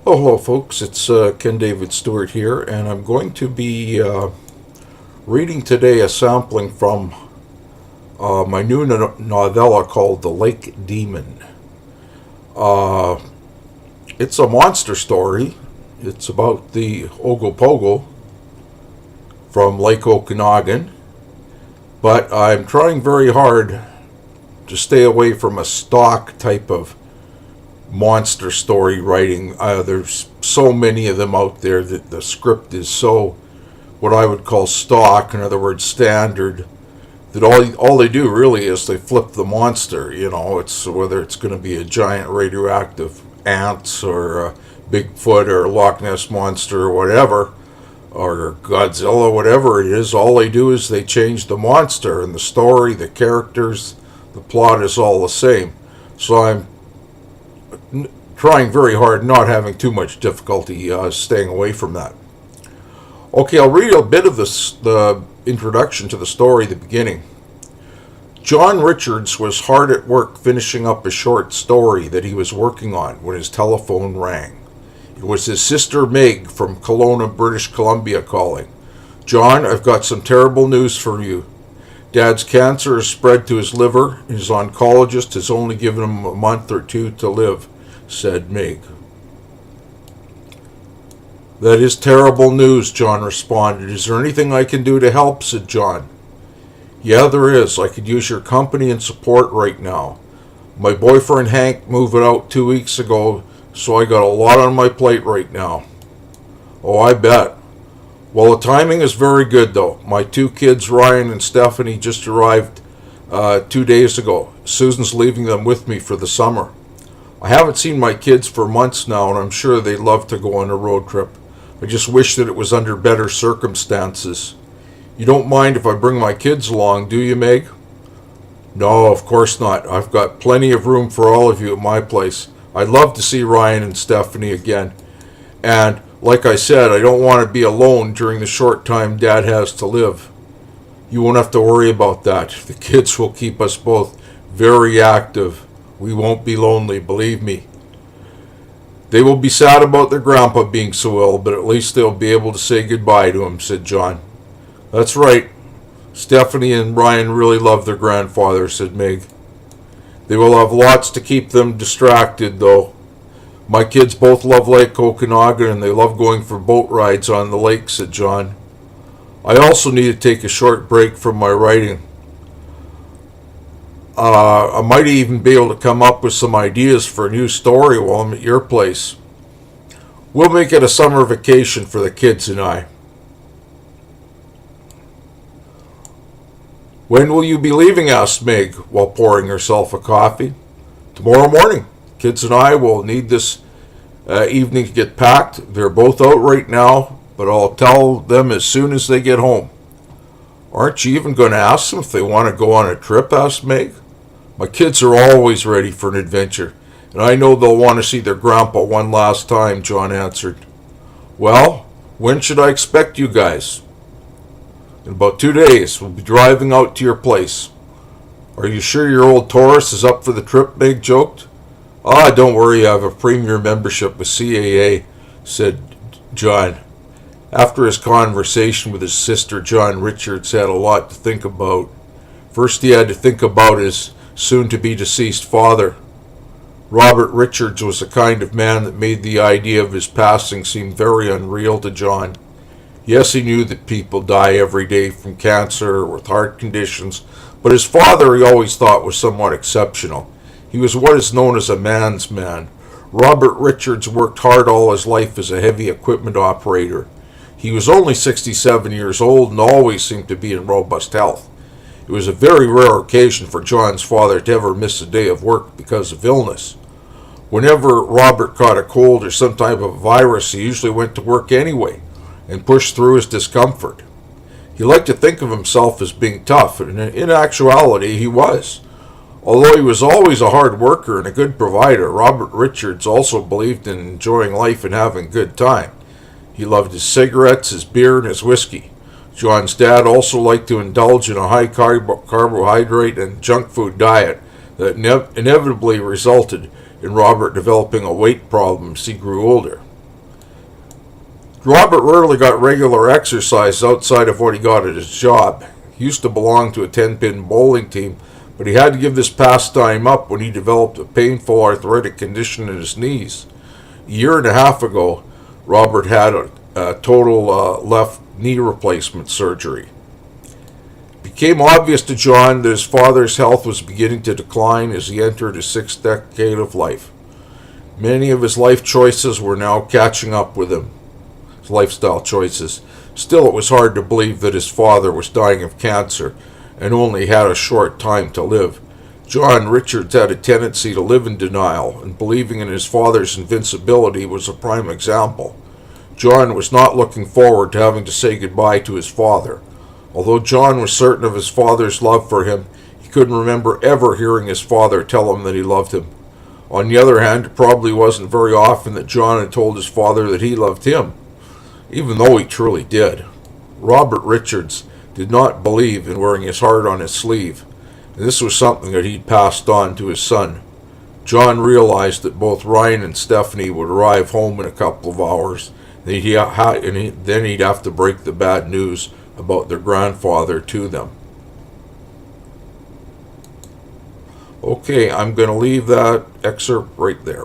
Oh, hello, folks. It's Ken David Stewart here, and I'm going to be reading today a sampling from my new novella called The Lake Demon. Uh, it's a monster story. It's about the Ogopogo from Lake Okanagan, but I'm trying very hard to stay away from a stock type of monster story writing. There's so many of them out there that the script is so what I would call stock, in other words standard, that all they do really is they flip the monster. It's whether it's going to be a giant radioactive ants or a Bigfoot or a Loch Ness monster or whatever, or Godzilla, whatever it is. All they do is they change the monster, and the story, the characters, the plot is all the same. So I'm trying very hard, not having too much difficulty staying away from that. Okay, I'll read a bit of the introduction to the story, the beginning. John Richards was hard at work finishing up a short story that he was working on when his telephone rang. It was his sister Meg from Kelowna, British Columbia calling. "John, I've got some terrible news for you. Dad's cancer has spread to his liver, and his oncologist has only given him a month or two to live," said Meg. "That is terrible news," John responded. "Is there anything I can do to help?" said John. "Yeah, there is. I could use your company and support right now. My boyfriend Hank moved out 2 weeks ago, so I got a lot on my plate right now." "Oh, I bet. Well, the timing is very good, though. My 2 kids, Ryan and Stephanie, just arrived 2 days ago. Susan's leaving them with me for the summer. I haven't seen my kids for months now, and I'm sure they'd love to go on a road trip. I just wish that it was under better circumstances. You don't mind if I bring my kids along, do you, Meg?" "No, of course not. I've got plenty of room for all of you at my place. I'd love to see Ryan and Stephanie again. And, like I said, I don't want to be alone during the short time Dad has to live." "You won't have to worry about that. The kids will keep us both very active. We won't be lonely, believe me. They will be sad about their grandpa being so ill, but at least they'll be able to say goodbye to him," said John. "That's right. Stephanie and Ryan really love their grandfather," said Meg. "They will have lots to keep them distracted, though. My kids both love Lake Okanagan, and they love going for boat rides on the lake," said John. "I also need to take a short break from my writing. I might even be able to come up with some ideas for a new story while I'm at your place. We'll make it a summer vacation for the kids and I." "When will you be leaving?" asked Meg, while pouring herself a coffee. "Tomorrow morning. Kids and I will need this evening to get packed. They're both out right now, but I'll tell them as soon as they get home." "Aren't you even going to ask them if they want to go on a trip?" asked Meg. "My kids are always ready for an adventure, and I know they'll want to see their grandpa one last time," John answered. "Well, when should I expect you guys?" "In about 2 days. We'll be driving out to your place." "Are you sure your old Taurus is up for the trip?" Meg joked. "Ah, don't worry, I have a premier membership with CAA," said John. After his conversation with his sister, John Richards had a lot to think about. First, he had to think about his soon-to-be deceased father. Robert Richards was the kind of man that made the idea of his passing seem very unreal to John. Yes, he knew that people die every day from cancer or with heart conditions, but his father he always thought was somewhat exceptional. He was what is known as a man's man. Robert Richards worked hard all his life as a heavy equipment operator. He was only 67 years old and always seemed to be in robust health. It was a very rare occasion for John's father to ever miss a day of work because of illness. Whenever Robert caught a cold or some type of virus, he usually went to work anyway and pushed through his discomfort. He liked to think of himself as being tough, and in actuality he was. Although he was always a hard worker and a good provider, Robert Richards also believed in enjoying life and having a good time. He loved his cigarettes, his beer, and his whiskey. John's dad also liked to indulge in a high carbohydrate and junk food diet that inevitably resulted in Robert developing a weight problem as he grew older. Robert rarely got regular exercise outside of what he got at his job. He used to belong to a 10-pin bowling team, but he had to give this pastime up when he developed a painful arthritic condition in his knees. A year and a half ago, Robert had a total left knee replacement surgery. It became obvious to John that his father's health was beginning to decline as he entered his sixth decade of life. Many of his life choices were now catching up with him, his lifestyle choices. Still, it was hard to believe that his father was dying of cancer and only had a short time to live. John Richards had a tendency to live in denial, and believing in his father's invincibility was a prime example. John was not looking forward to having to say goodbye to his father. Although John was certain of his father's love for him, he couldn't remember ever hearing his father tell him that he loved him. On the other hand, it probably wasn't very often that John had told his father that he loved him, even though he truly did. Robert Richards did not believe in wearing his heart on his sleeve, and this was something that he'd passed on to his son. John realized that both Ryan and Stephanie would arrive home in a couple of hours, and then he'd have to break the bad news about their grandfather to them. Okay, I'm going to leave that excerpt right there.